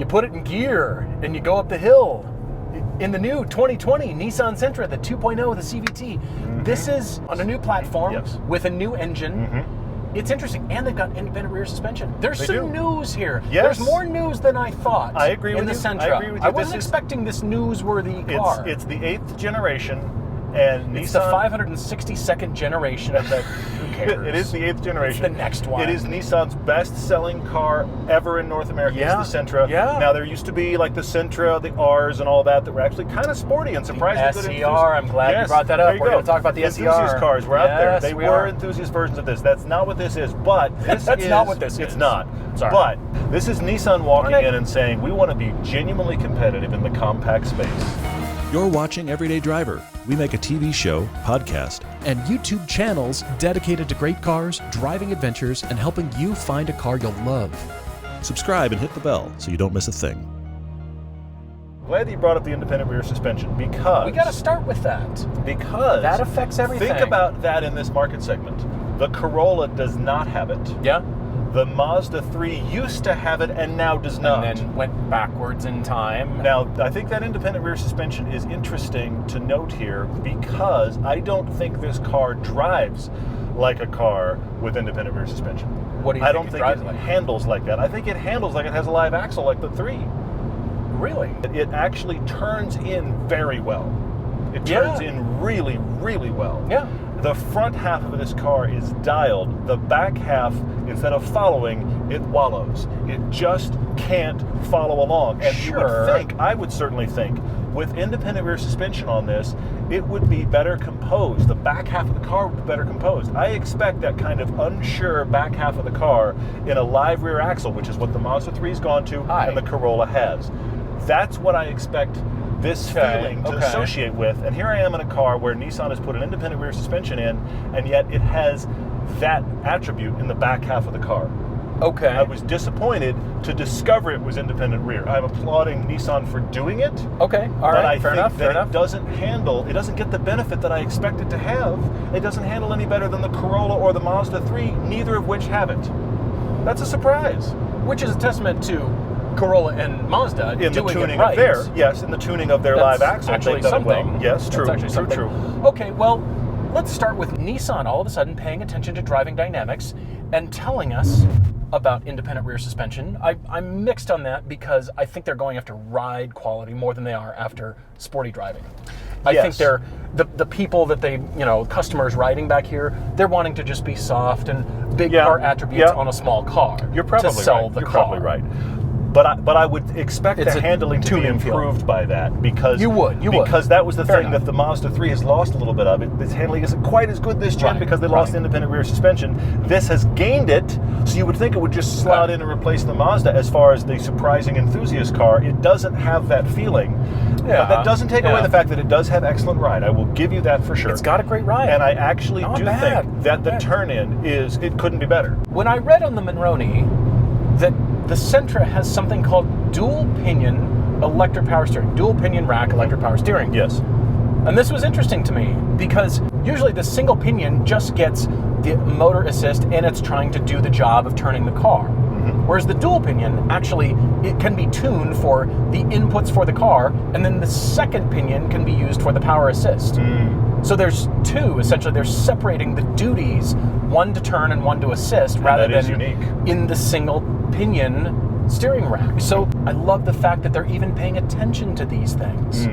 You put it in gear and you go up the hill. In the new 2020 Nissan Sentra, the 2.0, the CVT, this is on a new platform with a new engine. It's interesting, and they've got independent rear suspension. There's some news here. Yes. There's more news than I thought. I agree with you. In the Sentra. I agree with you. I wasn't expecting this newsworthy car. It's the 8th generation. And it's Nissan, the 562nd generation of the. Who cares? It is the 8th generation. It's the next one. It is Nissan's best-selling car ever in North America. Yeah. It's the Sentra. Yeah. Now there used to be like the Sentra, the Rs, and all that were actually kind of sporty and surprisingly good. SER. I'm glad you brought that up. We're going to talk about the SER. Enthusiast cars were out there. They we were are. enthusiast versions of this. That's not what this is. But this That's is. not what this is. It's not. Sorry. But this is Nissan walking in and saying we want to be genuinely competitive in the compact space. You're watching Everyday Driver. We make a TV show, podcast, and YouTube channels dedicated to great cars, driving adventures, and helping you find a car you'll love. Subscribe and hit the bell so you don't miss a thing. Glad that you brought up the independent rear suspension because We got to start with that. Because that affects everything. Think about that in this market segment. The Corolla does not have it. Yeah. The Mazda 3 used to have it and now does not. And then went backwards in time. Now, I think that independent rear suspension is interesting to note here because I don't think this car drives like a car with independent rear suspension. What do you I think don't it think drives it like? handles like that. I think it handles like it has a live axle like the 3. Really? It actually turns in very well. It turns in really, really well. Yeah. The front half of this car is dialed. The back half, instead of following, it wallows. It just can't follow along. And you would think, I would certainly think, with independent rear suspension on this, it would be better composed. The back half of the car would be better composed. I expect that kind of unsure back half of the car in a live rear axle, which is what the Mazda 3's gone to and the Corolla has. That's what I expect this feeling to associate with. And here I am in a car where Nissan has put an independent rear suspension in, and yet it has that attribute in the back half of the car. Okay. I was disappointed to discover it was independent rear. I'm applauding Nissan for doing it. Okay. All right. But I think that it doesn't get the benefit that I expect it to have. It doesn't handle any better than the Corolla or the Mazda 3, neither of which have it. That's a surprise. Which is a testament to Corolla and Mazda in doing the tuning it right. in the tuning of their live axle. Actually something. Well. Yes, true. True. Okay, well, let's start with Nissan all of a sudden paying attention to driving dynamics and telling us about independent rear suspension. I'm mixed on that because I think they're going after ride quality more than they are after sporty driving. I think they're the people that they, customers riding back here, they're wanting to just be soft and big car attributes on a small car. You're probably to sell right. the You're car. probably right. But I would expect the handling to be improved by that because because that was the thing that the Mazda 3 has lost a little bit of. Its handling isn't quite as good this gen because they lost independent rear suspension. This has gained it, so you would think it would just slot in and replace the Mazda as far as the surprising enthusiast car. It doesn't have that feeling. But that doesn't take away the fact that it does have excellent ride. I will give you that for sure. It's got a great ride. And I actually think that the turn-in it couldn't be better. When I read on the Monroney that the Sentra has something called dual pinion electric power steering, dual pinion rack electric power steering. Yes. And this was interesting to me because usually the single pinion just gets the motor assist and it's trying to do the job of turning the car. Whereas the dual pinion, actually, it can be tuned for the inputs for the car, and then the second pinion can be used for the power assist. So there's two, essentially. They're separating the duties, one to turn and one to assist, rather than in the single pinion steering rack. So I love the fact that they're even paying attention to these things,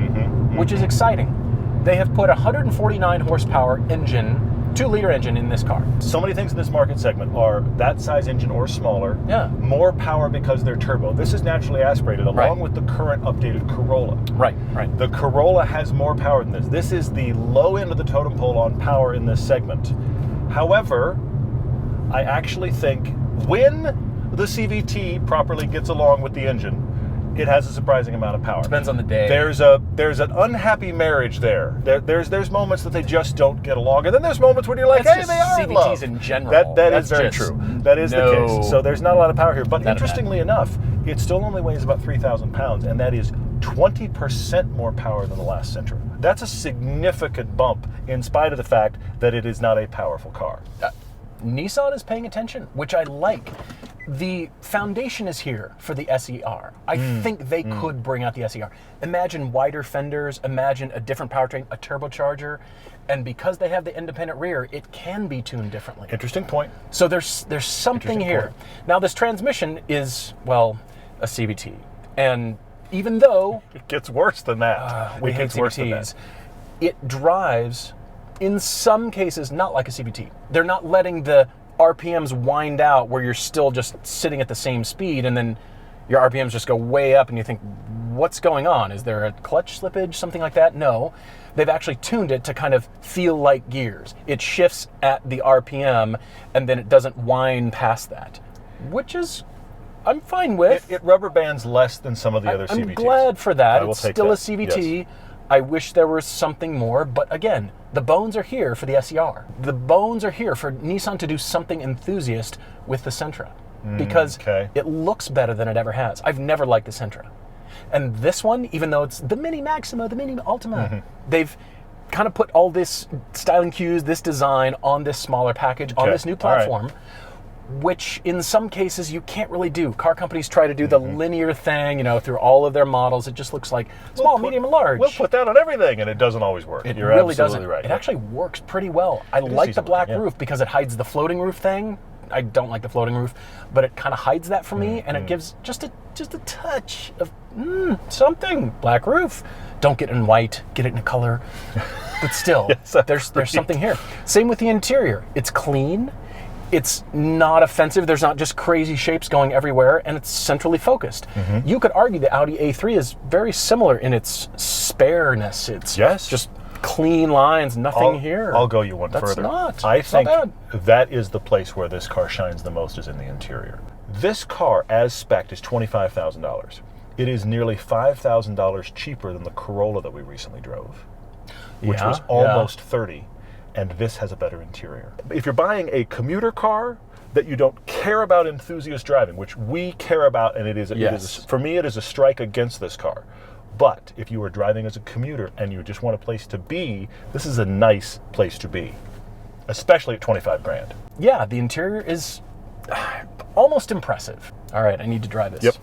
which is exciting. They have put a 149 horsepower engine, 2-liter engine in this car. So many things in this market segment are that size engine or smaller. More power because they're turbo. This is naturally aspirated along with the current updated Corolla. Right. The Corolla has more power than this. This is the low end of the totem pole on power in this segment. However, I actually think when the CVT properly gets along with the engine, it has a surprising amount of power. Depends on the day. There's an unhappy marriage there. There's moments that they just don't get along, and then there's moments when you're like, hey, they are in love. CVTs in general. That is very true. That is the case. So there's not a lot of power here. But interestingly enough, it still only weighs about 3,000 pounds, and that is 20% more power than the last Sentra. That's a significant bump, in spite of the fact that it is not a powerful car. Nissan is paying attention, which I like. The foundation is here for the SER. I think they could bring out the SER. Imagine wider fenders, imagine a different powertrain, a turbocharger, and because they have the independent rear, it can be tuned differently. Interesting point. So there's something here. Now this transmission is, well, a CVT. And even though it gets worse than that. we hate CVTs, it drives, in some cases, not like a CVT. They're not letting the RPMs wind out where you're still just sitting at the same speed and then your RPMs just go way up and you think, what's going on? Is there a clutch slippage, something like that? No. They've actually tuned it to kind of feel like gears. It shifts at the RPM and then it doesn't wind past that, which is, I'm fine with. It rubber bands less than some of the other CVTs. I'm glad for that. It's still a that. CVT. Yes. I wish there was something more, but again, the bones are here for the SER. The bones are here for Nissan to do something enthusiast with the Sentra because it looks better than it ever has. I've never liked the Sentra. And this one, even though it's the Mini Maxima, the Mini Ultima, they've kind of put all this styling cues, this design on this smaller package, on this new platform, which in some cases you can't really do. Car companies try to do the linear thing, through all of their models. It just looks like small, medium, and large. We'll put that on everything, and it doesn't always work. You're really doesn't. Right. It actually works pretty well. I like the black roof because it hides the floating roof thing. I don't like the floating roof, but it kind of hides that for me, and it gives just a touch of something. Black roof. Don't get it in white. Get it in a color. But still, there's something here. Same with the interior. It's clean. It's not offensive. There's not just crazy shapes going everywhere, and it's centrally focused. You could argue the Audi A3 is very similar in its spareness. It's just clean lines, nothing here. I'll go you one further. I think that is the place where this car shines the most, is in the interior. This car, as spec'd, is $25,000. It is nearly $5,000 cheaper than the Corolla that we recently drove, which was almost $30,000. And this has a better interior. If you're buying a commuter car that you don't care about enthusiast driving, which we care about, and it is for me, it is a strike against this car. But if you are driving as a commuter and you just want a place to be, this is a nice place to be, especially at $25,000. Yeah, the interior is almost impressive. All right, I need to drive this. Yep.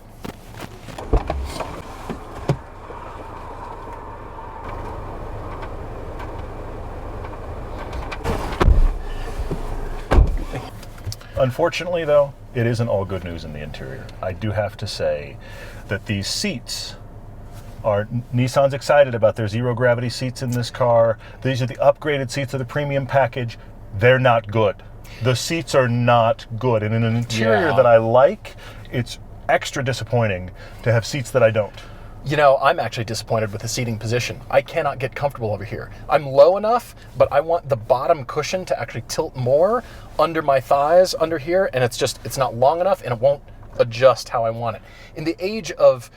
Unfortunately, though, it isn't all good news in the interior. I do have to say that these seats are, Nissan's excited about their zero-gravity seats in this car. These are the upgraded seats of the premium package. They're not good. The seats are not good. And in an interior that I like, it's extra disappointing to have seats that I don't. I'm actually disappointed with the seating position. I cannot get comfortable over here. I'm low enough, but I want the bottom cushion to actually tilt more under my thighs under here, and it's not long enough, and it won't adjust how I want it. In the age of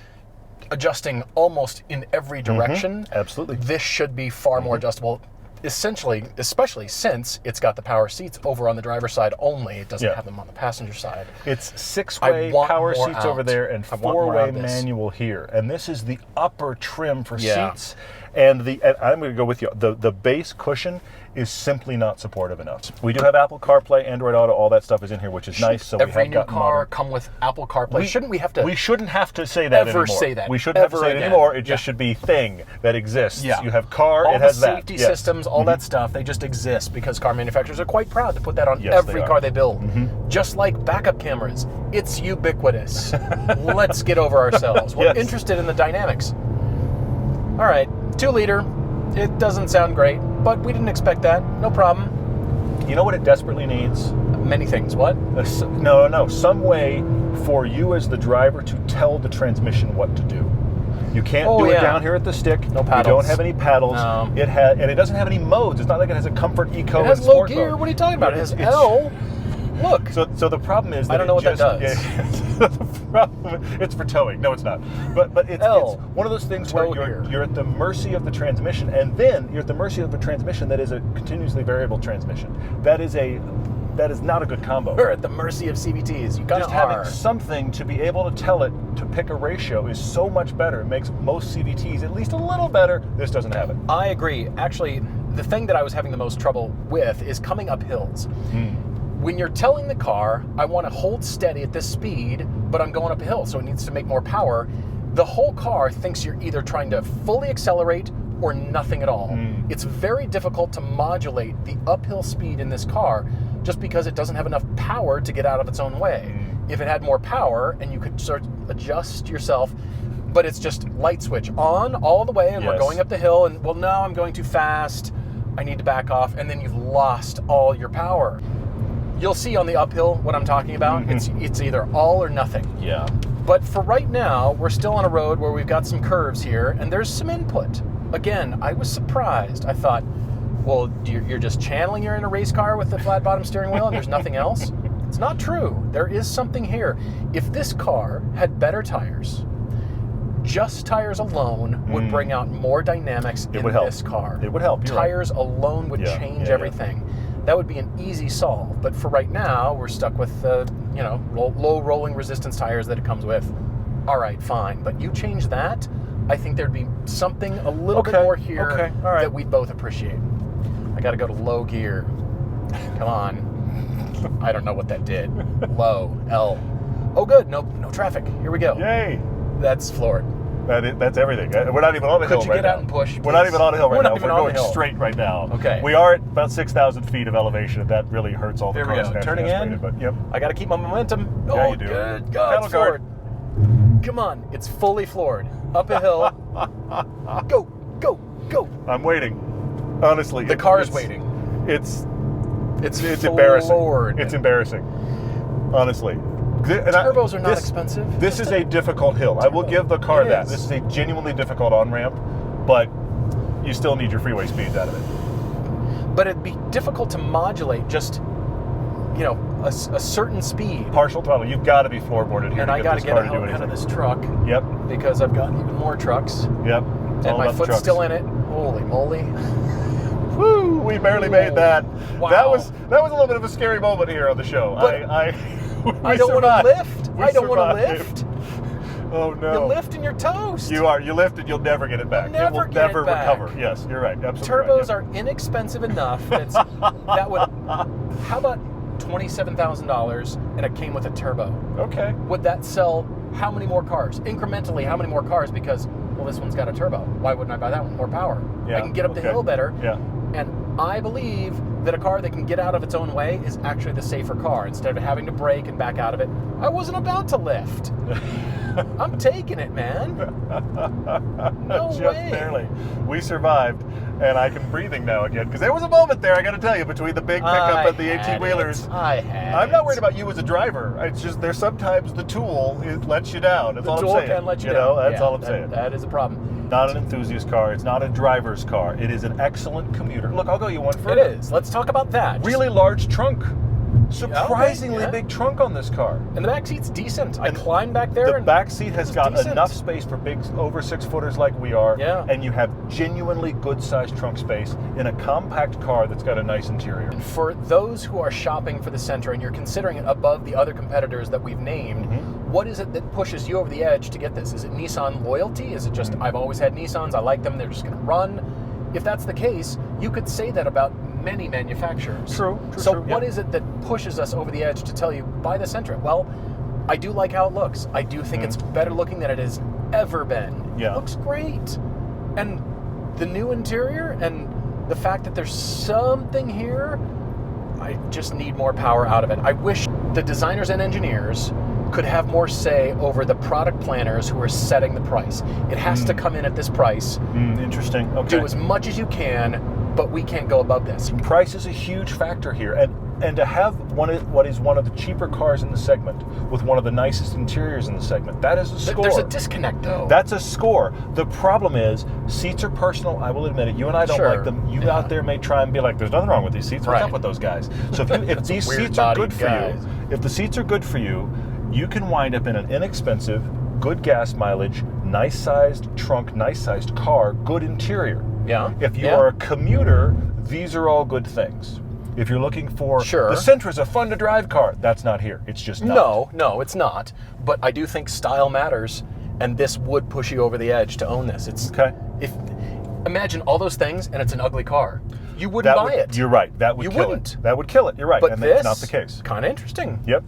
adjusting almost in every direction, absolutely, this should be far more adjustable. Essentially, especially since it's got the power seats over on the driver's side only. It doesn't have them on the passenger side. It's 6-way power seats over there and 4-way manual here. And this is the upper trim for seats. And I'm going to go with you. The base cushion is simply not supportive enough. We do have Apple CarPlay, Android Auto, all that stuff is in here, which is nice. So every new car come with Apple CarPlay. Shouldn't we have to? We shouldn't have to say that anymore. Say that. We shouldn't have to say it anymore. It just should be thing that exists. Yeah. You have car, all it has that. All the safety systems, all that stuff, they just exist because car manufacturers are quite proud to put that on every car they build. Just like backup cameras. It's ubiquitous. Let's get over ourselves. We're interested in the dynamics. All right, 2-liter. It doesn't sound great, but we didn't expect that. No problem. You know what it desperately needs? Many things. What? No. Some way for you as the driver to tell the transmission what to do. You can't do it down here at the stick. No paddles. You don't have any paddles. No. And it doesn't have any modes. It's not like it has a comfort, eco, it has and low sport gear. mode. What are you talking about? It has L. Look. So the problem is that I don't know what that does. The problem, it's for towing. No, it's not. But it's one of those things where you're at the mercy of the transmission, and then you're at the mercy of a transmission that is a continuously variable transmission. That is not a good combo. We're at the mercy of CVTs. You just having something to be able to tell it to pick a ratio is so much better. It makes most CVTs at least a little better. This doesn't have it. I agree. Actually, the thing that I was having the most trouble with is coming up hills. when you're telling the car, I want to hold steady at this speed, but I'm going up a hill, so it needs to make more power, the whole car thinks you're either trying to fully accelerate or nothing at all. It's very difficult to modulate the uphill speed in this car just because it doesn't have enough power to get out of its own way. If it had more power and you could sort of adjust yourself, but it's just light switch on all the way and we're going up the hill and, well, no, I'm going too fast. I need to back off, and then you've lost all your power. You'll see on the uphill what I'm talking about. It's either all or nothing. Yeah. But for right now, we're still on a road where we've got some curves here, and there's some input. Again, I was surprised. I thought, well, you're just channeling you're in a race car with the flat bottom steering wheel and there's nothing else? It's not true. There is something here. If this car had better tires, just tires alone would bring out more dynamics in this car. It would help. Tires alone would change everything. That would be an easy solve. But for right now, we're stuck with low rolling resistance tires that it comes with. All right, fine. But you change that, I think there'd be something a little bit more here that we'd both appreciate. I got to go to low gear. Come on. I don't know what that did. Low, L. Oh, good. No traffic. Here we go. Yay. That's floored. That's everything. We're not even on a hill right now. Could you get out and push, please? We're not even on a hill right now. We're going straight right now. Okay. We are at about 6,000 feet of elevation, and that really hurts all the cars. Here we go. Turning in. But, yep. I got to keep my momentum. Yeah, Oh, you do. good God, it's floored. Come on. It's fully floored. Up a hill. Go, go, go. I'm waiting. Honestly. The car's waiting. It's floored. embarrassing. It's embarrassing. Honestly. Turbos are not expensive. This is a difficult hill. I will give the car that. This is a genuinely difficult on-ramp, but you still need your freeway speeds out of it. But it'd be difficult to modulate just, a certain speed. Partial throttle. You've got to be floorboarded here. And I got to get out of this truck. Yep. Because I've got even more trucks. Yep. And my foot's still in it. Holy moly. Woo! We barely made that. Wow. That was a little bit of a scary moment here on the show. I don't want to lift. I don't want to lift. Oh no! You lift and you're toast. You are. You lift and you'll never get it back. It will never recover. Yes, you're right. Absolutely. Turbos are inexpensive enough. That would. How about $27,000 and it came with a turbo? Okay. Would that sell how many more cars? Incrementally, how many more cars? Because this one's got a turbo. Why wouldn't I buy that one? More power. Yeah. I can get up the hill better. Yeah. And I believe that a car that can get out of its own way is actually the safer car. Instead of having to brake and back out of it, I wasn't about to lift. I'm taking it, man. No Just way. barely. We survived, and I can breathing now again. Because there was a moment there, I got to tell you, between the big pickup and the 18-wheelers. I'm not worried about you as a driver. It's just there's sometimes the tool lets you down. That's all I'm saying. The tool can let you down. That's all I'm saying. That is a problem. Not an enthusiast car. It's not a driver's car. It is an excellent commuter. Look, I'll go you one further. It is. Let's talk about that. Really large trunk. Surprisingly big trunk on this car. And the back seat's decent. I climbed back there. The back seat has got enough space for big over 6-footers like we are. Yeah. And you have genuinely good sized trunk space in a compact car that's got a nice interior. And for those who are shopping for the Sentra and you're considering it above the other competitors that we've named, what is it that pushes you over the edge to get this? Is it Nissan loyalty? Is it just, I've always had Nissans, I like them, they're just going to run? If that's the case, you could say that about many manufacturers. True. So what is it that pushes us over the edge to tell you, buy the Sentra? Well, I do like how it looks. I do think it's better looking than it has ever been. Yeah. It looks great. And the new interior and the fact that there's something here, I just need more power out of it. I wish the designers and engineers could have more say over the product planners who are setting the price. It has to come in at this price. Interesting. Okay. Do as much as you can, but we can't go above this. Price is a huge factor here, and to have what is one of the cheaper cars in the segment with one of the nicest interiors in the segment, that is a score. There's a disconnect, though. That's a score. The problem is seats are personal. I will admit it. You and I don't like them. You out there may try and be like, "There's nothing wrong with these seats. What's up with those guys?" So if these seats are good for you, if the seats are good for you, you can wind up in an inexpensive, good gas mileage, nice-sized trunk, nice-sized car, good interior. Yeah. If you are a commuter, these are all good things. If you're looking for the Sentra's a fun-to-drive car, that's not here. It's just not. No, it's not. But I do think style matters, and this would push you over the edge to own this. Imagine all those things, and it's an ugly car. you wouldn't buy it. You're right. That would You kill wouldn't. it. That would kill it. You're right. But and this, that's not the case. Kind of interesting. Yep.